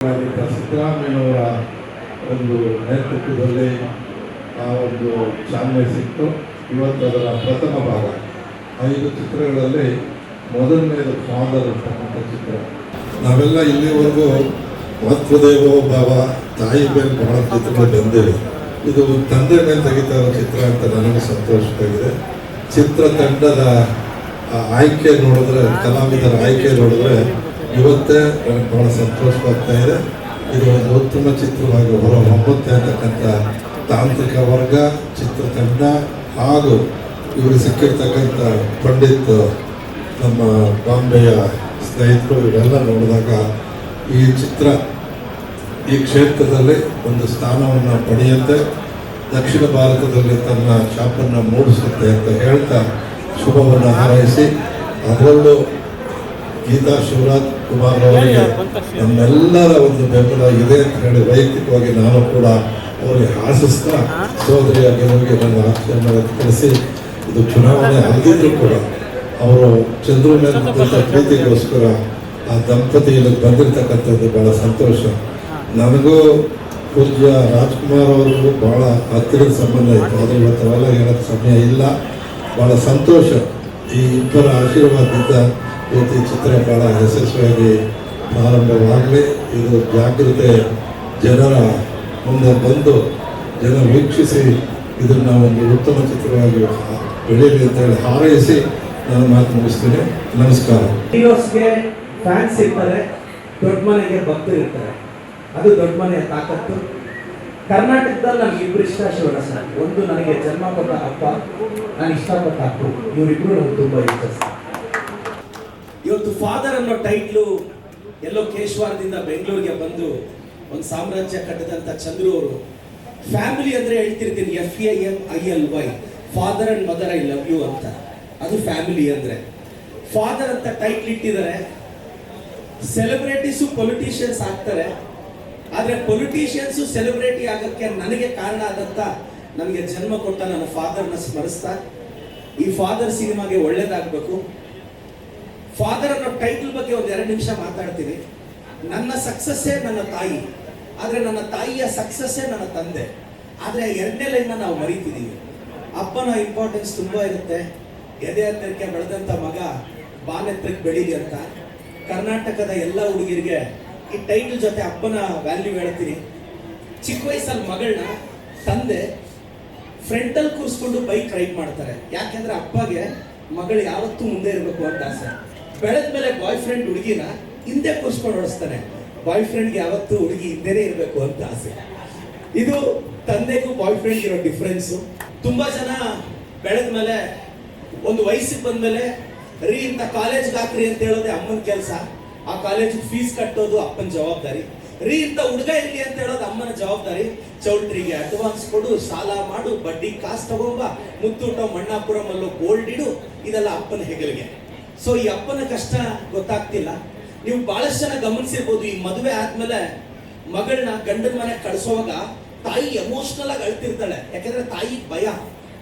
ಸಿದ್ದರಾಮಯ್ಯನವರ ಒಂದು ನೇತೃತ್ವದಲ್ಲಿ ಆ ಒಂದು ಚಾಲನೆ ಸಿಕ್ತು. ಇವತ್ತು ಅದರ ಪ್ರಥಮ ಭಾಗ 5 ಚಿತ್ರಗಳಲ್ಲಿ ಮೊದಲನೇದು ಫಾದರ್ ಅಂತಕ್ಕಂಥ ಚಿತ್ರ. ನಾವೆಲ್ಲ ಇಲ್ಲಿವರೆಗೂ ಮಾತೃದೇವೋ ಭಾವ, ತಾಯಿ ಮೇಲೆ ಬಹಳ ಚಿತ್ರಗಳು ಬಂದಿವೆ. ಇದು ತಂದೆ ಮೇಲೆ ತೆಗಿತಾ ಇರೋ ಚಿತ್ರ ಅಂತ ನನಗೆ ಸಂತೋಷವಾಗಿದೆ. ಚಿತ್ರತಂಡದ ಆಯ್ಕೆ ನೋಡಿದ್ರೆ, ಕಲಾವಿದರ ಆಯ್ಕೆ ನೋಡಿದ್ರೆ ಇವತ್ತೇ ನನಗೆ ಬಹಳ ಸಂತೋಷವಾಗ್ತಾ ಇದೆ. ಇದು ಒಂದು ಉತ್ತಮ ಚಿತ್ರವಾಗಿ ಹೊರಹೊಮ್ಮುತ್ತೆ ಅಂತಕ್ಕಂಥ ತಾಂತ್ರಿಕ ವರ್ಗ, ಚಿತ್ರತಂಡ ಹಾಗೂ ಇವರು ಸಿಕ್ಕಿರ್ತಕ್ಕಂಥ ಪಂಡಿತ್, ನಮ್ಮ ಬಾಂಬೆಯ ಸ್ನೇಹಿತರು, ಇವರೆಲ್ಲ ನೋಡಿದಾಗ ಈ ಚಿತ್ರ ಈ ಕ್ಷೇತ್ರದಲ್ಲಿ ಒಂದು ಸ್ಥಾನವನ್ನು ಪಡೆಯುತ್ತೆ, ದಕ್ಷಿಣ ಭಾರತದಲ್ಲಿ ತನ್ನ ಛಾಪನ್ನು ಮೂಡಿಸುತ್ತೆ ಅಂತ ಹೇಳ್ತಾ ಶುಭವನ್ನು ಹಾರೈಸಿ, ಅದರಲ್ಲೂ ಗೀತಾ ಶಿವರಾಜ್ ಕುಮಾರ್ ಅವರಿಗೆ ನಮ್ಮೆಲ್ಲರ ಒಂದು ಬೆಂಬಲ ಇದೆ ಅಂತ ಹೇಳಿ ವೈಯಕ್ತಿಕವಾಗಿ ನಾನು ಕೂಡ ಅವರಿಗೆ ಆಶಿಸ್ತಾ ಸೋದರಿಯ ಗೆಲುವಿಗೆ ನನ್ನ ಆಶಯವನ್ನು ವ್ಯಕ್ತಪಡಿಸಿ, ಇದು ಚುನಾವಣೆ ಆಗಿದ್ರೂ ಕೂಡ ಅವರು ಚಂದ್ರು ಮೇಲೆ ಪ್ರೀತಿಗೋಸ್ಕರ ಆ ದಂಪತಿ ಇಲ್ಲಿಗೆ ಬಂದಿರತಕ್ಕಂಥದ್ದು ಬಹಳ ಸಂತೋಷ. ನನಗೂ ಪೂಜ್ಯ ರಾಜ್ಕುಮಾರ್ ಅವ್ರಿಗೂ ಬಹಳ ಹತ್ತಿರದ ಸಂಬಂಧ ಇತ್ತು, ಆದರೆ ಇವತ್ತು ಅವೆಲ್ಲ ಹೇಳೋಕ್ಕೆ ಸಮಯ ಇಲ್ಲ. ಬಹಳ ಸಂತೋಷ. ಈ ಇಬ್ಬರ ಆಶೀರ್ವಾದದಿಂದ ಇವತ್ತು ಈ ಚಿತ್ರ ಬಹಳ ಯಶಸ್ವಿಯಾಗಿ ಪ್ರಾರಂಭವಾಗಲಿ. ಇದು ಜಾಗೃತೆ ಜನರ ಮುಂದೆ ಬಂದು ಜನ ವೀಕ್ಷಿಸಿ ಇದನ್ನು ಒಂದು ಉತ್ತಮ ಚಿತ್ರವಾಗಿ ಬೆಳೀಲಿ ಅಂತ ಹೇಳಿ ಹಾರೈಸಿ ನಾನು ಮಾತು ಮುಗಿಸ್ತೀನಿ. ನಮಸ್ಕಾರ. ಹೀರೋಸ್ಗೆ ಫ್ಯಾನ್ಸ್ ಇರ್ತಾರೆ, ದೊಡ್ಡ ಮನೆಗೆ ಭಕ್ತರು ಇರ್ತಾರೆ. ಅದು ದೊಡ್ಡ ಮನೆಯ ತಾಕತ್ತು. ಕರ್ನಾಟಕದಲ್ಲಿ ನನಗೆ ಇಬ್ಬರು ಇಷ್ಟ ಶಿವಣ್ಣ ಸರ್. ಒಂದು ನನಗೆ ಜನ್ಮ ಕೊಟ್ಟ ಅಪ್ಪ, ನಾನು ಇಷ್ಟಪಟ್ಟ ಅಪ್ಪು, ಇವರಿಬ್ರು ನನಗೆ ತುಂಬ ಇಷ್ಟ ಸರ್. ಇವತ್ತು ಫಾದರ್ ಅನ್ನೋ ಟೈಟ್ಲು ಎಲ್ಲೋ ಕೇಶವಾರದಿಂದ ಬೆಂಗಳೂರಿಗೆ ಬಂದು ಒಂದು ಸಾಮ್ರಾಜ್ಯ ಕಟ್ಟಿದಂಥ ಚಂದ್ರು ಅವರು ಫ್ಯಾಮಿಲಿ ಅಂದರೆ ಹೇಳ್ತಿರ್ತೀನಿ, FAMILY, father and mother I love you ಅಂತ. ಅದು ಫ್ಯಾಮಿಲಿ ಅಂದರೆ. ಫಾದರ್ ಅಂತ ಟೈಟ್ಲ್ ಇಟ್ಟಿದ್ದಾರೆ. ಸೆಲೆಬ್ರಿಟೀಸು ಪೊಲಿಟಿಷಿಯನ್ಸ್ ಆಗ್ತಾರೆ, ಆದರೆ ಪೊಲಿಟಿಷಿಯನ್ಸು ಸೆಲೆಬ್ರಿಟಿ ಆಗೋಕ್ಕೆ ನನಗೆ ಕಾರಣ ಆದಂಥ, ನನಗೆ ಜನ್ಮ ಕೊಟ್ಟ ನನ್ನ ಫಾದರ್ನ ಸ್ಮರಿಸ್ತಾ ಈ ಫಾದರ್ ಸಿನಿಮಾಗೆ ಒಳ್ಳೇದಾಗಬೇಕು. ಫಾದರ್ ಅನ್ನೋ ಟೈಟಲ್ ಬಗ್ಗೆ ಒಂದು 2 ನಿಮಿಷ ಮಾತಾಡ್ತೀನಿ. ನನ್ನ ಸಕ್ಸಸ್ಸೇ ನನ್ನ ತಾಯಿ, ಆದರೆ ನನ್ನ ತಾಯಿಯ ಸಕ್ಸಸ್ಸೇ ನನ್ನ ತಂದೆ. ಆದರೆ 2ನೇ ಲೈನ್ನ ನಾವು ಮರೀತಿದ್ದೀವಿ. ಅಪ್ಪನ ಇಂಪಾರ್ಟೆನ್ಸ್ ತುಂಬ ಇರುತ್ತೆ. ಎದೆ ಹತ್ತಕ್ಕೆ ಬೆಳೆದಂಥ ಮಗ ಬಾನೆತ್ತಕ್ಕೆ ಬೆಳೀಲಿ ಅಂತ ಕರ್ನಾಟಕದ ಎಲ್ಲ ಹುಡುಗಿರಿಗೆ ಈ ಟೈಟಲ್ ಜೊತೆ ಅಪ್ಪನ ವ್ಯಾಲ್ಯೂ ಹೇಳ್ತೀನಿ. ಚಿಕ್ಕ ವಯಸ್ಸಲ್ಲಿ ಮಗಳನ್ನ ತಂದೆ ಫ್ರಂಟಲ್ಲಿ ಕೂರಿಸ್ಕೊಂಡು ಬೈಕ್ ರೈಡ್ ಮಾಡ್ತಾರೆ. ಯಾಕೆಂದ್ರೆ ಅಪ್ಪಗೆ ಮಗಳು ಯಾವತ್ತೂ ಮುಂದೆ ಇರಬೇಕು ಅಂತ ಆಸೆ. ಬೆಳೆದ ಮೇಲೆ ಬಾಯ್ ಫ್ರೆಂಡ್ ಹುಡುಗಿನ ಹಿಂದೆ ಕೂರಿಸ್ಕೊಂಡು ಓಡಿಸ್ತಾನೆ. ಬಾಯ್ ಫ್ರೆಂಡ್ಗೆ ಯಾವತ್ತೂ ಹುಡುಗಿ ಹಿಂದೆನೇ ಇರಬೇಕು ಅಂತ ಆಸೆ. ಇದು ತಂದೆಗೂ ಬಾಯ್ ಫ್ರೆಂಡ್ ಇರೋ ಡಿಫ್ರೆನ್ಸು. ತುಂಬಾ ಜನ ಬೆಳೆದ ಮೇಲೆ ಒಂದು ವಯಸ್ಸಿಗೆ ಬಂದ್ಮೇಲೆ ರೀ ಇಂಥ ಕಾಲೇಜ್ಗೆ ಹಾಕ್ರಿ ಅಂತ ಹೇಳೋದೇ ಅಮ್ಮನ ಕೆಲಸ. ಆ ಕಾಲೇಜಿಗೆ ಫೀಸ್ ಕಟ್ಟೋದು ಅಪ್ಪನ ಜವಾಬ್ದಾರಿ. ರೀ ಇಂಥ ಹುಡುಗ ಇರಲಿ ಅಂತ ಹೇಳೋದು ಅಮ್ಮನ ಜವಾಬ್ದಾರಿ. ಚೌಲ್ಟ್ರಿಗೆ ಅಡ್ವಾನ್ಸ್ ಕೊಡು, ಸಾಲ ಮಾಡು, ಬಡ್ಡಿ ಕಾಸು ತಗೊಂಬ, ಮುತ್ತೂಟ ಮಣ್ಣಾಪುರಮಲ್ಲೂ ಗೋಲ್ಡ್ ಇಡು, ಇದೆಲ್ಲ ಅಪ್ಪನ ಹೆಗಲಿಗೆ. ಸೊ ಈ ಅಪ್ಪನ ಕಷ್ಟ ಗೊತ್ತಾಗ್ತಿಲ್ಲ. ನೀವು ಬಹಳಷ್ಟು ಜನ ಗಮನಿಸಿರ್ಬೋದು, ಈ ಮದುವೆ ಆದ್ಮೇಲೆ ಮಗಳನ್ನ ಗಂಡನ ಮನೆ ಕಳಿಸೋವಾಗ ತಾಯಿ ಎಮೋಷನಲ್ ಆಗಿ ಅಳ್ತಿರ್ತಾಳೆ. ಯಾಕಂದ್ರೆ ತಾಯಿ ಭಯ,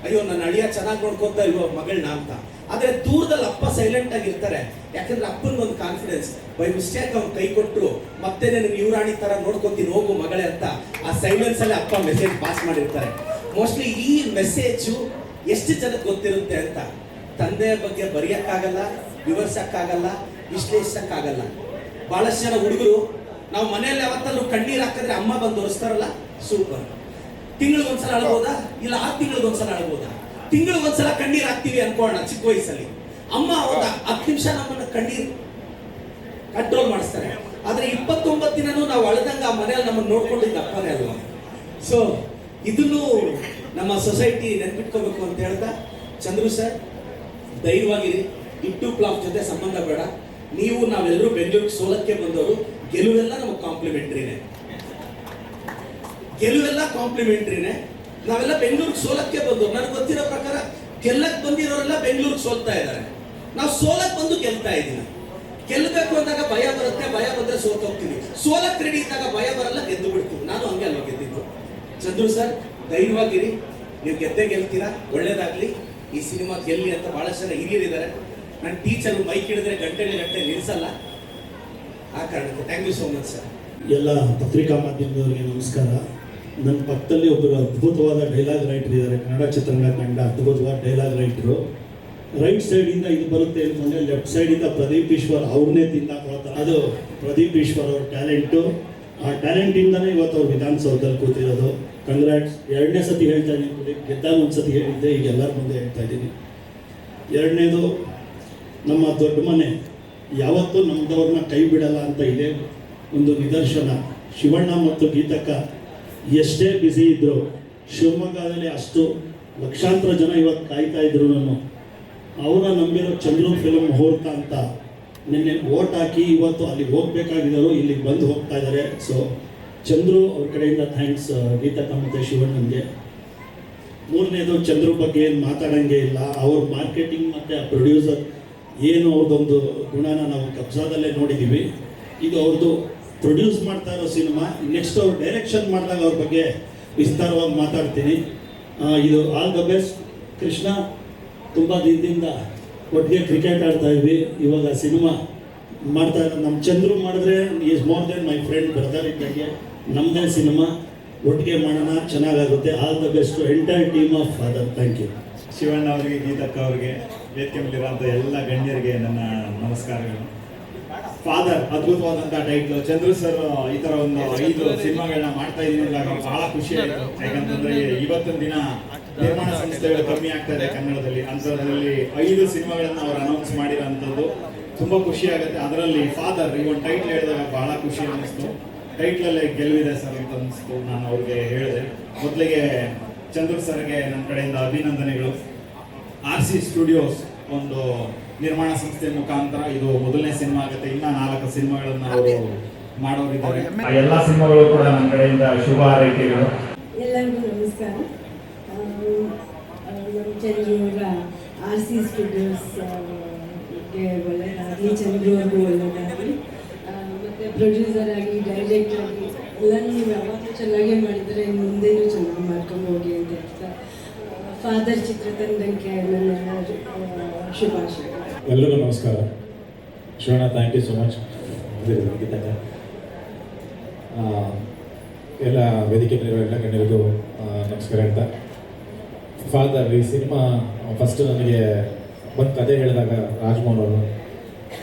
ಅಯ್ಯೋ ನನ್ನ ಅಳಿಯ ಚೆನ್ನಾಗಿ ನೋಡ್ಕೊತಾ ಇಲ್ವೋ ಮಗಳನ್ನ ಅಂತ. ಆದ್ರೆ ದೂರದಲ್ಲಿ ಅಪ್ಪ ಸೈಲೆಂಟ್ ಆಗಿರ್ತಾರೆ. ಯಾಕಂದ್ರೆ ಅಪ್ಪನ ಒಂದು ಕಾನ್ಫಿಡೆನ್ಸ್, ಬೈ ಮಿಸ್ಟೇಕ್ ಅವ್ನು ಕೈ ಕೊಟ್ಟರು ಮತ್ತೆ ನಾನು ಯುವರಾಣಿ ತರ ನೋಡ್ಕೊತೀನಿ ಹೋಗು ಮಗಳೇ ಅಂತ ಆ ಸೈಲೆನ್ಸ್ ಅಲ್ಲಿ ಅಪ್ಪ ಮೆಸೇಜ್ ಪಾಸ್ ಮಾಡಿರ್ತಾರೆ. ಮೋಸ್ಟ್ಲಿ ಈ ಮೆಸೇಜು ಎಷ್ಟು ಜನಕ್ಕೆ ಗೊತ್ತಿರುತ್ತೆ ಅಂತ ತಂದೆಯ ಬಗ್ಗೆ ಬರೆಯಕ್ಕಾಗಲ್ಲ, ವಿವರಿಸಕ್ಕಾಗಲ್ಲ, ವಿಶ್ಲೇಷಿಸಕ್ಕಾಗಲ್ಲ. ಬಹಳಷ್ಟು ಜನ ಹುಡುಗರು ನಾವು ಮನೆಯಲ್ಲಿ ಯಾವತ್ತಲ್ಲೂ ಕಣ್ಣೀರು ಹಾಕಿದ್ರೆ ಅಮ್ಮ ಬಂದು ಒರೆಸ್ತಾರಲ್ಲ, ಸೂಪರ್. ತಿಂಗಳಿಗೊಂದ್ಸಲ ಅಳ್ಬೋದಾ? ಇಲ್ಲ 6 ತಿಂಗಳಿಗೊಂದ್ಸಲ ಅಳ್ಬೋದಾ? ತಿಂಗಳಿಗೊಂದ್ಸಲ ಕಣ್ಣೀರು ಹಾಕ್ತೀವಿ ಅನ್ಕೋಣ. ಚಿಕ್ಕ ವಯಸ್ಸಲ್ಲಿ ಅಮ್ಮ ಒಂದು 10 ನಿಮಿಷ ನಮ್ಮನ್ನ ಕಣ್ಣೀರು ಕಂಟ್ರೋಲ್ ಮಾಡಿಸ್ತಾರೆ. ಆದ್ರೆ 29 ದಿನನೂ ನಾವು ಅಳದಂಗ ಆ ಮನೆಯಲ್ಲಿ ನಮ್ಮನ್ನು ನೋಡ್ಕೊಂಡಿದ್ದ ಅಪ್ಪನೇ ಅಲ್ವಾ. ಸೊ ಇದನ್ನು ನಮ್ಮ ಸೊಸೈಟಿ ನೆನ್ಪಿಟ್ಕೋಬೇಕು ಅಂತ ಹೇಳ್ತಾ, ಚಂದ್ರು ಸರ್ ಧೈರ್ಯವಾಗಿರಿ. ಇಟ್ಟು ಪ್ಲಾಫ್ ಜೊತೆ ಸಂಬಂಧ ಬೇಡ. ನೀವು ನಾವೆಲ್ಲರೂ ಬೆಂಗಳೂರಿಗೆ ಸೋಲಕ್ಕೆ ಬಂದವರು. ಗೆಲುವೆಲ್ಲ ನಮಗೆ ಕಾಂಪ್ಲಿಮೆಂಟ್ರಿನೇ. ಗೆಲುವೆಲ್ಲ ಕಾಂಪ್ಲಿಮೆಂಟ್ರಿನೇ. ನಾವೆಲ್ಲ ಬೆಂಗಳೂರಿಗೆ ಸೋಲಕ್ಕೆ ಬಂದವರು. ನನಗೆ ಗೊತ್ತಿರೋ ಪ್ರಕಾರ ಗೆಲ್ಲಕ್ಕೆ ಬಂದಿರೋರೆಲ್ಲ ಬೆಂಗಳೂರಿಗೆ ಸೋಲ್ತಾ ಇದ್ದಾರೆ. ನಾವು ಸೋಲಕ್ಕೆ ಬಂದು ಗೆಲ್ತಾ ಇದ್ದೀವಿ. ಗೆಲ್ಲಬೇಕು ಅಂದಾಗ ಭಯ ಬರುತ್ತೆ, ಭಯ ಬಂದ್ರೆ ಸೋತೋಗ್ತೀವಿ. ಸೋಲಕ್ಕೆ ರೆಡಿ ಇದ್ದಾಗ ಭಯ ಬರಲ್ಲ, ಗೆದ್ದು ಬಿಡ್ತೀವಿ. ನಾನು ಹಂಗೆ ಅಲ್ವಾ ಗೆದ್ದಿದ್ದು. ಚಂದ್ರು ಸರ್ ಧೈರ್ಯವಾಗಿರಿ, ನೀವು ಗೆದ್ದೇ ಗೆಲ್ತೀರಾ. ಒಳ್ಳೇದಾಗ್ಲಿ. ಈ ಸಿನಿಮಾ ಗೆಲ್ಲಿ ಅಂತ ಬಹಳಷ್ಟು ಜನ ಹಿರಿಯರಿದ್ದಾರೆ. ನನ್ನ ಟೀಚರ್ ಮೈಕ್ ಹಿಡಿದ್ರೆ ಗಂಟೆ ನಿಲ್ಲಿಸಲ್ಲ. ಆ ಕಾರಣಕ್ಕೆ thank you so much sir. ಎಲ್ಲ ಪತ್ರಿಕಾ ಮಾಧ್ಯಮದವರಿಗೆ ನಮಸ್ಕಾರ. ನನ್ನ ಪಕ್ಕದಲ್ಲಿ ಒಬ್ಬರು ಅದ್ಭುತವಾದ ಡೈಲಾಗ್ ರೈಟರ್ ಇದ್ದಾರೆ. ಕನ್ನಡ ಚಿತ್ರರಂಗ ಕಂಡ ಅದ್ಭುತವಾದ ಡೈಲಾಗ್ ರೈಟರು. ರೈಟ್ ಸೈಡಿಂದ ಇದು ಬರುತ್ತೆ ಮೊನ್ನೆ, ಲೆಫ್ಟ್ ಸೈಡಿಂದ ಪ್ರದೀಪ್ ಈಶ್ವರ್ ಅವ್ರನ್ನೇ ತಿಂದಾಕೋತಾರೆ. ಅದು ಪ್ರದೀಪ್ ಈಶ್ವರ್ ಅವ್ರ ಟ್ಯಾಲೆಂಟು. ಆ ಟ್ಯಾಲೆಂಟಿಂದನೇ ಇವತ್ತು ಅವ್ರು ವಿಧಾನಸೌಧದಲ್ಲಿ ಕೂತಿರೋದು. ಕಂಗ್ರಾಟ್ಸ್. 2ನೇ ಸತಿ ಹೇಳ್ತಾ ಇದ್ದೀನಿ, ಗೆದ್ದಾಗ ಒಂದು ಸತಿ ಹೇಳಿದ್ದೆ, ಈಗ ಎಲ್ಲರ ಮುಂದೆ ಹೇಳ್ತಾ ಇದ್ದೀನಿ. 2ನೇದು, ನಮ್ಮ ದೊಡ್ಡ ಮನೆ ಯಾವತ್ತೂ ನಮ್ಮದವ್ರನ್ನ ಕೈ ಬಿಡಲ್ಲ ಅಂತ ಇದೆ ಒಂದು ನಿದರ್ಶನ. ಶಿವಣ್ಣ ಮತ್ತು ಗೀತಕ್ಕ ಎಷ್ಟೇ ಬ್ಯುಸಿ ಇದ್ದರು, ಶಿವಮೊಗ್ಗದಲ್ಲಿ ಅಷ್ಟು ಲಕ್ಷಾಂತರ ಜನ ಇವತ್ತು ಕಾಯ್ತಾ ಇದ್ರು. ನಾನು ಅವರ ನಂಬಿರೋ ಚಂದ್ರು ಫಿಲಮ್ ಮುಹೂರ್ತ ಅಂತ ನಿನ್ನೆ ಓಟ್ ಹಾಕಿ ಇವತ್ತು ಅಲ್ಲಿಗೆ ಹೋಗ್ಬೇಕಾಗಿದ್ದರು, ಇಲ್ಲಿಗೆ ಬಂದು ಹೋಗ್ತಾ ಇದ್ದಾರೆ. ಸೊ ಚಂದ್ರು ಅವ್ರ ಕಡೆಯಿಂದ ಥ್ಯಾಂಕ್ಸ್ ಗೀತಕ್ಕ ಮತ್ತು ಶಿವಣ್ಣನಿಗೆ. 3ನೇದು, ಚಂದ್ರು ಬಗ್ಗೆ ಏನು ಮಾತಾಡೋಂಗೆ ಇಲ್ಲ. ಅವ್ರ ಮಾರ್ಕೆಟಿಂಗ್ ಮತ್ತು ಆ ಪ್ರೊಡ್ಯೂಸರ್ ಏನು ಅವ್ರದ್ದೊಂದು ಗುಣನ ನಾವು ಕಬ್ಜಾದಲ್ಲೇ ನೋಡಿದ್ದೀವಿ. ಇದು ಅವ್ರದ್ದು ಪ್ರೊಡ್ಯೂಸ್ ಮಾಡ್ತಾ ಇರೋ ಸಿನಿಮಾ. ನೆಕ್ಸ್ಟ್ ಅವ್ರು ಡೈರೆಕ್ಷನ್ ಮಾಡಿದಾಗ ಅವ್ರ ಬಗ್ಗೆ ವಿಸ್ತಾರವಾಗಿ ಮಾತಾಡ್ತೀನಿ. ಇದು ಆಲ್ ದ ಬೆಸ್ಟ್. ಕೃಷ್ಣ, ತುಂಬ ದಿನದಿಂದ ಒಟ್ಟಿಗೆ ಕ್ರಿಕೆಟ್ ಆಡ್ತಾ ಇದ್ವಿ, ಇವಾಗ ಸಿನಿಮಾ ಮಾಡ್ತಾ ಇರೋ ನಮ್ಮ ಚಂದ್ರು ಮಾಡಿದ್ರೆ is more than my friend, brother ಇದ್ದಂಗೆ. ನಮ್ಮದೇ ಸಿನಿಮಾ ಒಟ್ಟಿಗೆ ಮಾಡೋಣ, ಚೆನ್ನಾಗಾಗುತ್ತೆ. All the best entire team of Father. Thank you. Shivanna ಅವರಿಗೆ, ಗೀತಕ್ಕ ಅವರಿಗೆ, ವೇದಿಕೆ ಮೇಲಿರುವಂಥ ಎಲ್ಲ ಗಣ್ಯರಿಗೆ ನನ್ನ ನಮಸ್ಕಾರಗಳು. ಫಾದರ್ ಅದ್ಭುತವಾದಂಥ ಟೈಟ್ಲು. ಚಂದ್ರು ಸರ್ ಈ ಥರ ಒಂದು 5 ಸಿನಿಮಾಗಳನ್ನ ಮಾಡ್ತಾ ಇದ್ದೀನಿ ಅಂದಾಗ ಬಹಳ ಖುಷಿ ಆಯಿತು. ಯಾಕಂತಂದರೆ ಇವತ್ತಿನ ದಿನ ನಿರ್ಮಾಣ ಸಂಸ್ಥೆಗಳು ಕಮ್ಮಿ ಆಗ್ತಾ ಇದೆ ಕನ್ನಡದಲ್ಲಿ. ಅಂಥದ್ರಲ್ಲಿ 5 ಸಿನಿಮಾಗಳನ್ನು ಅವರು ಅನೌನ್ಸ್ ಮಾಡಿರೋಂಥದ್ದು ತುಂಬ ಖುಷಿ ಆಗುತ್ತೆ. ಅದರಲ್ಲಿ ಫಾದರ್ ಈ ಒಂದು ಟೈಟ್ಲ್ ಹೇಳಿದಾಗ ಬಹಳ ಖುಷಿ ಅನ್ನಿಸ್ತು. ಟೈಟ್ಲಲ್ಲೇ ಗೆಲುವಿದೆ ಸರ್ ಅಂತ ಅನ್ನಿಸ್ತು. ನಾನು ಅವ್ರಿಗೆ ಹೇಳಿದೆ. ಮೊದಲಿಗೆ ಚಂದ್ರು ಸರ್ಗೆ ನನ್ನ ಕಡೆಯಿಂದ ಅಭಿನಂದನೆಗಳು. RC ಸ್ಟುಡಿಯೋಸ್ ಒಂದು ನಿರ್ಮಾಣ ಸಂಸ್ಥೆ ಮುಖಾಂತರ ಇದು ಮೊದಲನೇ ಸಿನಿಮಾ ಆಗುತ್ತೆ. ಇನ್ನ 4 ಸಿನಿಮಾಗಳನ್ನ ಅವರು ಮಾಡೋರಿದ್ದಾರೆ. ಎಲ್ಲ ಸಿನಿಮಾಗಳು ಕೂಡ ನನ್ನ ಕಡೆಯಿಂದ ಶುಭ ಹಾರೈಕೆಗಳು. ಎಲ್ಲರಿಗೂ ನಮಸ್ಕಾರ. ನಮ್ಮ ಚಂದ್ರೂರ RC ಸ್ಟುಡಿಯೋಸ್ ಒಳ್ಳೆಯದಾಗಲಿ, ಚಂದ್ರು ಅವ್ರಿಗೂ ಒಳ್ಳೆಯದಾಗಲಿ. ಮತ್ತು ಪ್ರೊಡ್ಯೂಸರ್ ಆಗಿ, ಡೈರೆಕ್ಟರ್ ಆಗಿ ಎಲ್ಲನೂ ನೀವು ಯಾವಾಗಲೂ ಚೆನ್ನಾಗೇ ಮಾಡಿದರೆ ಮುಂದೆನೂ ಚೆನ್ನಾಗಿ ಮಾಡ್ಕೊಂಡು ಹೋಗಿ ಅಂತ ಹೇಳ್ತಾ ಫಾದರ್ ಚಿತ್ರತಂಡಕ್ಕೆ ನನ್ನ ಶುಭಾಶಯಗಳು. ಎಲ್ಲರಿಗೂ ನಮಸ್ಕಾರ. Shivanna, thank you so much. ಎಲ್ಲ ವೇದಿಕೆ ಮೇಲಿರೋ ಎಲ್ಲ ಗಣ್ಯರಿಗೂ ನಮಸ್ಕಾರ ಅಂತ. ಫಾದರ್ ಈ ಸಿನಿಮಾ ಫಸ್ಟ್ ನನಗೆ ಒಂದು ಕತೆ ಹೇಳಿದಾಗ ರಾಜ್ಮೋಹನ್ ಅವರು,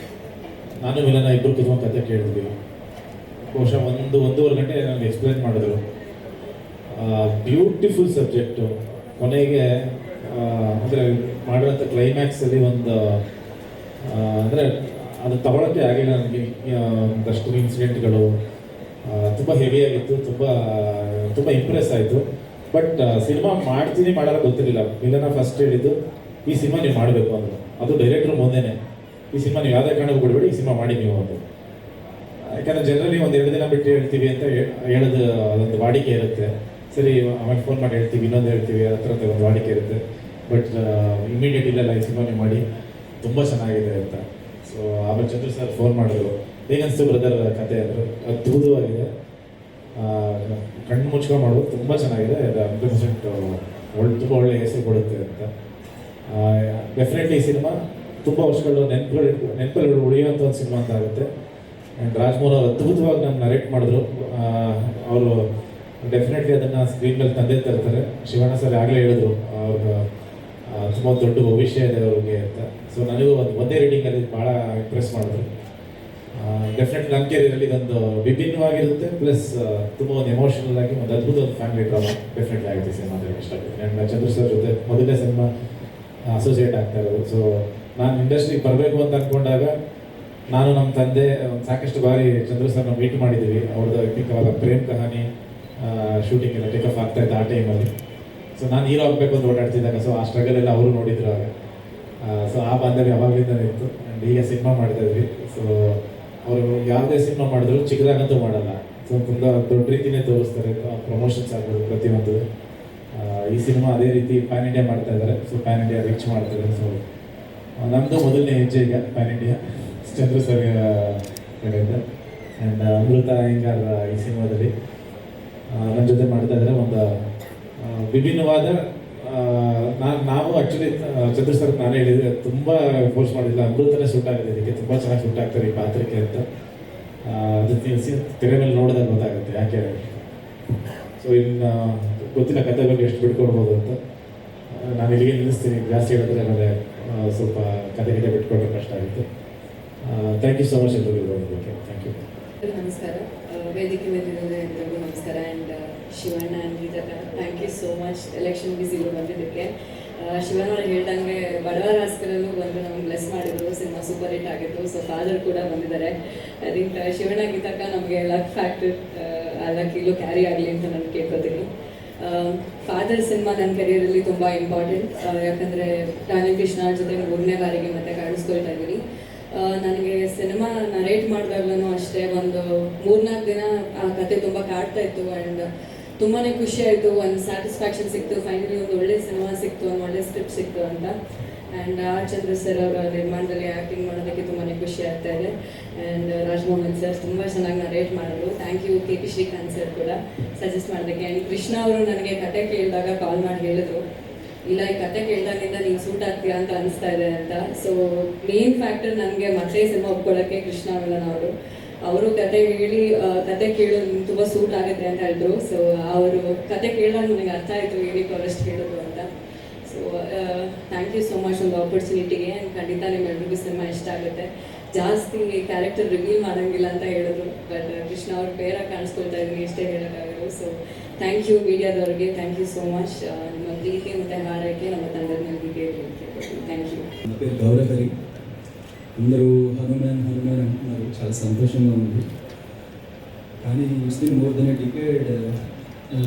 ನಾನು ಮಿಲನ ಇಬ್ಬರು ಕುತ್ಕೊಂಡು ಕತೆ ಕೇಳಿದ್ವಿ. ಬಹುಶಃ 1-1.5 ಗಂಟೆ ನನಗೆ ಎಕ್ಸ್ಪ್ಲೇನ್ ಮಾಡಿದ್ರು. Beautiful subject. ಕೊನೆಗೆ ಅಂದರೆ ಮಾಡಿರೋಂಥ ಕ್ಲೈಮ್ಯಾಕ್ಸಲ್ಲಿ ಒಂದು ಅಂದರೆ ಅದು ತಗೊಳ್ಳೋಕ್ಕೆ ಆಗಿಲ್ಲ ನನಗೆ. ಒಂದಷ್ಟು ಇನ್ಸಿಡೆಂಟ್ಗಳು ತುಂಬ ಹೆವಿಯಾಗಿತ್ತು, ತುಂಬ ಇಂಪ್ರೆಸ್ ಆಯಿತು. ಬಟ್ ಸಿನಿಮಾ ಮಾಡ್ತೀನಿ ಮಾಡಲ್ಲ ಗೊತ್ತಿರಲಿಲ್ಲ. ಮಿಲನ ಫಸ್ಟ್ ಹೇಳಿದ್ದು, ಈ ಸಿನಿಮಾ ನೀವು ಮಾಡಬೇಕು ಅಂದರು. ಅದು ಡೈರೆಕ್ಟ್ರ್ ಮುಂದೆನೇ, ಈ ಸಿನಿಮಾ ನೀವು ಯಾವುದೇ ಕಾರಣಕ್ಕೂ ಬಿಡಬೇಡಿ, ಈ ಸಿನಿಮಾ ಮಾಡಿ ನೀವು ಅಂತ. ಯಾಕಂದರೆ ಜನರಲಿ 1-2 ದಿನ ಬಿಟ್ಟು ಹೇಳ್ತೀವಿ ಅಂತ ಹೇಳೋದು ಅದೊಂದು ವಾಡಿಕೆ ಇರುತ್ತೆ. ಸರಿ, ಆಮೇಲೆ ಫೋನ್ ಮಾಡಿ ಹೇಳ್ತೀವಿ, ಇನ್ನೊಂದು ಹೇಳ್ತೀವಿ, ಆ ಥರದ ಒಂದು ವಾಡಿಕೆ ಇರುತ್ತೆ. ಬಟ್ ಇಮಿಡಿಯೇಟ್ ಇಲ್ಲ, ಈ ಸಿನಿಮಾ ನೀವು ಮಾಡಿ, ತುಂಬ ಚೆನ್ನಾಗಿದೆ ಅಂತ. ಸೊ ಆಮೇಲೆ ಚಂದ್ರು ಸರ್ ಫೋನ್ ಮಾಡಿದ್ರು, ಹೇಗನ್ನಿಸ್ತು ಬ್ರದರ್ ಕತೆ ಅಂದರು. ಅದ್ಭುತವಾಗಿದೆ, ಕಣ್ಣು ಮುಚ್ಕೊಂಡು ಮಾಡೋದು ತುಂಬ ಚೆನ್ನಾಗಿದೆ, 100% ತುಂಬ ಒಳ್ಳೆ ಹೆಸರು ಕೊಡುತ್ತೆ ಅಂತ. ಡೆಫಿನೆಟ್ಲಿ ಈ ಸಿನಿಮಾ ತುಂಬ ವರ್ಷಗಳು ನೆನಪುಗಳು ಉಳಿಯುವಂಥ ಒಂದು ಸಿನಿಮಾ ಅಂತ ಆಗುತ್ತೆ. ಆ್ಯಂಡ್ ರಾಜ್ಮೋಹನ್ ಅವರು ಅದ್ಭುತವಾಗಿ ನಾನು ನರೇಟ್ ಮಾಡಿದ್ರು. ಅವರು ಡೆಫಿನೆಟ್ಲಿ ಅದನ್ನು ಸ್ಕ್ರೀನ್ ಮೇಲೆ ತಂದೆ ತರ್ತಾರೆ. ಶಿವಣ್ಣ ಸರ್ ಆಗಲೇ ಹೇಳಿದ್ರು, ಅವ್ರಿಗೆ ತುಂಬ ದೊಡ್ಡ ಭವಿಷ್ಯ ಇದೆ ಅವ್ರಿಗೆ ಅಂತ. ಸೊ ನನಗೂ ಒಂದೇ ರೀಡಿಂಗಲ್ಲಿ ಭಾಳ ಇಂಪ್ರೆಸ್ ಮಾಡಿದ್ರು. ಡೆಫಿನೆಟ್ಲಿ ನನ್ನ ಕೆರಿಯರಲ್ಲಿ ಇದೊಂದು ವಿಭಿನ್ನವಾಗಿರುತ್ತೆ, ಪ್ಲಸ್ ತುಂಬ ಒಂದು ಎಮೋಷನಲ್ ಆಗಿ ಒಂದು ಅದ್ಭುತ ಒಂದು ಫ್ಯಾಮಿಲಿ ಡ್ರಾಮಾ ಡೆಫಿನೆಟ್ಲಿ ಆಗುತ್ತೆ ಸಿನಿಮಾ ಅಂತ ಇಷ್ಟಪಡ್ತೀನಿ. ಆ್ಯಂಡ್ ಚಂದ್ರು ಸರ್ ಜೊತೆ ಮೊದಲನೇ ಸಿನಿಮಾ ಅಸೋಸಿಯೇಟ್ ಆಗ್ತಾ ಇರೋದು. ಸೊ ನಾನು ಇಂಡಸ್ಟ್ರಿಗೆ ಬರಬೇಕು ಅಂತ ಅಂದ್ಕೊಂಡಾಗ ನಾನು ನಮ್ಮ ತಂದೆ ಸಾಕಷ್ಟು ಬಾರಿ ಚಂದ್ರು ಸರ್ನ ಮೀಟ್ ಮಾಡಿದ್ದೀವಿ. ಅವ್ರದ್ದು ಎಪಿಕವಾದ ಪ್ರೇಮ್ ಕಹಾನಿ ಶೂಟಿಂಗ್ ಎಲ್ಲ ಟೇಕ್ ಆಫ್ ಆಗ್ತಾ ಇತ್ತು ಆ ಟೈಮಲ್ಲಿ. ಸೊ ನಾನು ಹೀರೋ ಆಗಬೇಕು ಅಂತ ಓಡಾಡ್ತಿದ್ದಾಗ, ಸೊ ಆ ಸ್ಟ್ರಗಲ್ ಎಲ್ಲ ಅವರು ನೋಡಿದ್ರು ಆಗ. ಸೊ ಆ ಬಾಂಧವ್ಯ ಯಾವಾಗಲಿಂದ ಇತ್ತು. ಆ್ಯಂಡ್ ಈಗ ಸಿನಿಮಾ ಮಾಡ್ತಾ ಇದ್ವಿ. ಸೊ ಅವರು ಯಾವುದೇ ಸಿನಿಮಾ ಮಾಡಿದ್ರು ಚಿಕ್ಕದಾಗಂತೂ ಮಾಡಲ್ಲ. ಸೊ ತುಂಬ ದೊಡ್ಡ ರೀತಿಯೇ ತೋರಿಸ್ತಾರೆ, ಪ್ರಮೋಷನ್ಸ್ ಆಗ್ಬೋದು ಪ್ರತಿಯೊಂದು. ಈ ಸಿನಿಮಾ ಅದೇ ರೀತಿ ಪ್ಯಾನ್ ಇಂಡಿಯಾ ಮಾಡ್ತಾ ಇದ್ದಾರೆ. ಸೊ ಪ್ಯಾನ್ ಇಂಡಿಯಾ ರೀಚ್ ಮಾಡ್ತಾರೆ. ಸೊ ನಮ್ಮದು ಮೊದಲನೇ ಹೆಜ್ಜೆ ಈಗ ಪ್ಯಾನ್ ಇಂಡಿಯಾ ಚಂದ್ರು ಸರ್ ಕಡೆಯಿಂದ. ಆ್ಯಂಡ್ ಅಮೃತ ಅಯ್ಯಂಗಾರ್ ಈ ಸಿನಿಮಾದಲ್ಲಿ ನನ್ನ ಜೊತೆ ಮಾಡ್ತಾ ಇದ್ದಾರೆ. ಒಂದು ವಿಭಿನ್ನವಾದ ನಾವು ಆ್ಯಕ್ಚುಲಿ ಚಂದ್ರು ಸರ್ ನಾನೇ ಹೇಳಿದರೆ ತುಂಬ ಫೋರ್ಸ್ ಮಾಡಿಲ್ಲ, ಅಮೃತನೇ ಸೂಟ್ ಆಗಿದೆ ಇದಕ್ಕೆ, ತುಂಬ ಚೆನ್ನಾಗಿ ಸೂಟ್ ಆಗ್ತಾರೆ ಈ ಪಾತ್ರಕ್ಕೆ ಅಂತ. ಅದು ತೆರೆ ಮೇಲೆ ನೋಡಿದಾಗ ಗೊತ್ತಾಗುತ್ತೆ ಯಾಕೆ. ಸೊ ಇನ್ನು ಗೊತ್ತಿಲ್ಲ ಕತೆ ಬಗ್ಗೆ ಎಷ್ಟು ಬಿಟ್ಕೊಡ್ಬೋದು ಅಂತ. ನಾನು ಇಲ್ಲಿಗೆ ನಿಲ್ಲಿಸ್ತೀನಿ, ಜಾಸ್ತಿ ಹೇಳಿದ್ರೆ ಆಮೇಲೆ ಸ್ವಲ್ಪ ಕತೆ ಬಿಟ್ಕೊಟ್ರೆ ಕಷ್ಟ ಆಗುತ್ತೆ. ಥ್ಯಾಂಕ್ ಯು ಸೊ ಮಚ್ ಎಲ್ಲರಿಗೂ. Thank you. ನಮಸ್ಕಾರ, ವೇದಿಕೆ ಮೇಲಿರೋದೇ ಎಲ್ಲರಿಗೂ ನಮಸ್ಕಾರ. ಆ್ಯಂಡ್ ಶಿವಣ್ಣ ಆ್ಯಂಡ್ ಗೀತಕ್ಕ, thank you so much election ಬಿಸಿಲು ಬಂದಿದ್ದಕ್ಕೆ. ಶಿವಣ್ಣ ಅವ್ರು ಹೇಳ್ದಂಗೆ ಬಡವರ ಆಸ್ಕರಲ್ಲೂ ಬಂದು ನಮ್ಗೆ ಬ್ಲೆಸ್ ಮಾಡಿದ್ರು, ಸಿನಿಮಾ ಸೂಪರ್ ಹಿಟ್ ಆಗಿತ್ತು. ಸೊ ಫಾದರ್ ಕೂಡ ಬಂದಿದ್ದಾರೆ. ಐ ಥಿಂಕ್ ಶಿವಣ್ಣ ಗೀತಕ್ಕ ನಮಗೆ ಲಕ್ ಫ್ಯಾಕ್ಟರ್, ಆ ಲಕ್ ಇಲ್ಲೂ ಕ್ಯಾರಿ ಆಗಲಿ ಅಂತ ನಾನು ಕೇಳ್ಕೊತೀನಿ. ಫಾದರ್ ಸಿನಿಮಾ ನನ್ನ ಕರಿಯರಲ್ಲಿ ತುಂಬ ಇಂಪಾರ್ಟೆಂಟ್, ಯಾಕಂದರೆ ರಾಣಿ ಕೃಷ್ಣ ಜೊತೆ 3ನೇ ಬಾರಿಗೆ ಮತ್ತೆ ಕಾಣಿಸ್ಕೊಳ್ತಾ ಇದ್ದೀನಿ. ನನಗೆ ಸಿನಿಮಾ ನರೇಟ್ ಮಾಡಿದಾಗ್ಲೂ ಅಷ್ಟೇ ಒಂದು 3-4 ದಿನ ಆ ಕತೆ ತುಂಬ ಕಾಡ್ತಾ ಇತ್ತು. ಆ್ಯಂಡ್ ತುಂಬಾ ಖುಷಿ ಆಯಿತು, ಒಂದು ಸ್ಯಾಟಿಸ್ಫ್ಯಾಕ್ಷನ್ ಸಿಕ್ತು. ಫೈನಲಿ ಒಂದು ಒಳ್ಳೆ ಸಿನಿಮಾ ಸಿಕ್ತು, ಒಂದು ಒಳ್ಳೆ ಸ್ಕ್ರಿಪ್ಟ್ ಸಿಕ್ತು ಅಂತ. ಆ್ಯಂಡ್ ಆರ್ ಚಂದ್ರ ಸರ್ ಅವರ ನಿರ್ಮಾಣದಲ್ಲಿ ಆ್ಯಕ್ಟಿಂಗ್ ಮಾಡೋದಕ್ಕೆ ತುಂಬಾ ಖುಷಿ ಆಗ್ತಾ ಇದೆ. ಆ್ಯಂಡ್ ರಾಜಮೋಹನ್ ಸರ್ ತುಂಬ ಚೆನ್ನಾಗಿ ನರೇಟ್ ಮಾಡಿದ್ರು. Thank you. K P Srikanth sir ಕೂಡ ಸಜೆಸ್ಟ್ ಮಾಡೋದಕ್ಕೆ. ಆ್ಯಂಡ್ ಕೃಷ್ಣ ಅವರು ನನಗೆ ಕತೆ ಕೇಳಿದಾಗ ಕಾಲ್ ಮಾಡಿ ಹೇಳಿದ್ರು, ಇಲ್ಲ ಈ ಕತೆ ಕೇಳಿದಾಗಿಂದ ನೀನು ಸೂಟ್ ಆಗ್ತೀಯಾ ಅಂತ ಅನಿಸ್ತಾ ಇದೆ ಅಂತ. ಸೊ ಮೇನ್ ಫ್ಯಾಕ್ಟರ್ ನನಗೆ ಮತ್ತೆ ಸಿನಿಮಾ ಒಪ್ಕೊಳ್ಳೋಕ್ಕೆ ಕೃಷ್ಣ ಅವರು ಅವರು ಕತೆ ಹೇಳಿ ಕತೆ ಕೇಳೋದು ತುಂಬ ಸೂಟ್ ಆಗುತ್ತೆ ಅಂತ ಹೇಳಿದ್ರು. ಸೊ ಅವರು ಕತೆ ಕೇಳಿದಾಗ ನನಗೆ ಅರ್ಥ ಆಯಿತು ಏನಕ್ಕೆ ಅವರಷ್ಟು ಹೇಳಿದ್ರು ಅಂತ. So thank you so much ಒಂದು ಆಪರ್ಚುನಿಟಿಗೆ. ಖಂಡಿತ ನಿಮ್ಮೆಲ್ರಿಗೂ ಸಿನಿಮಾ ಇಷ್ಟ ಆಗುತ್ತೆ. ಜಾಸ್ತಿ ಕ್ಯಾರೆಕ್ಟರ್ ರಿವೀಲ್ ಮಾಡೋಂಗಿಲ್ಲ ಅಂತ ಹೇಳಿದ್ರು, ಬಟ್ ಕೃಷ್ಣ ಅವ್ರ ಬೇರಾಗಿ ಕಾಣಿಸ್ಕೊಳ್ತಾ ಇದ್ದೀನಿ, ಇಷ್ಟೇ ಹೇಳೋಕ್ಕಾಗಲ್ಲ. ಸೊ ಥ್ಯಾಂಕ್ ಯು ಮೀಡಿಯಾದವ್ರಿಗೆ, ಥ್ಯಾಂಕ್ ಯು ಸೋ ಮಚ್. ನಿಮ್ಮ ಪ್ರೀತಿ ಮತ್ತು ಹಾರೈಕೆ ನಮ್ಮ ತಂಡದ ಮೇಲೆ ಥ್ಯಾಂಕ್ యూ. నా పేరు గౌరహరి. అందరూ హనుమాన్ అంటున్నారు, చాలా సంతోషంగా ఉంది. కానీ it's more than a decade.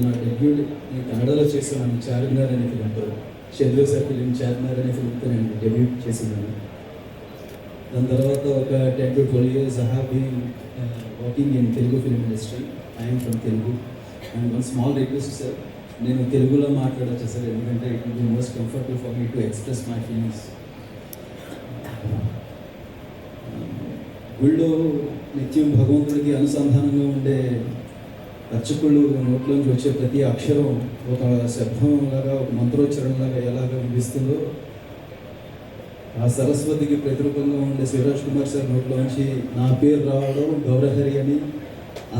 నా డెబ్యూట్ నేను కన్నడలో చేస్తున్నాను, చార్మినార్ అనే ఫిలింతో. చంద్ర సార్ ఫిలిం చార్మినార్ అనే ఫిలింతో నేను డెబ్యూట్ చేస్తున్నాను. దాని తర్వాత ఒక 10 to 12 years I have been working in Telugu film industry. I am from Telugu. And one small request sir, నేను తెలుగులో మాట్లాడచ్చు సార్, ఎందుకంటే it will be most comfortable for me to express my feelings. గుళ్ళో నిత్యం భగవంతుడికి అనుసంధానంగా ఉండే అర్చకులు నోట్లోంచి వచ్చే ప్రతి అక్షరం ఒక శబ్దంలాగా, ఒక మంత్రోచ్చరణలాగా ఎలాగ వినిపిస్తుందో, ఆ సరస్వతికి ప్రతిరూపంగా ఉండే శివరాజ్ కుమార్ సార్ నోట్లోంచి నా పేరు రావడం గౌరహరి అని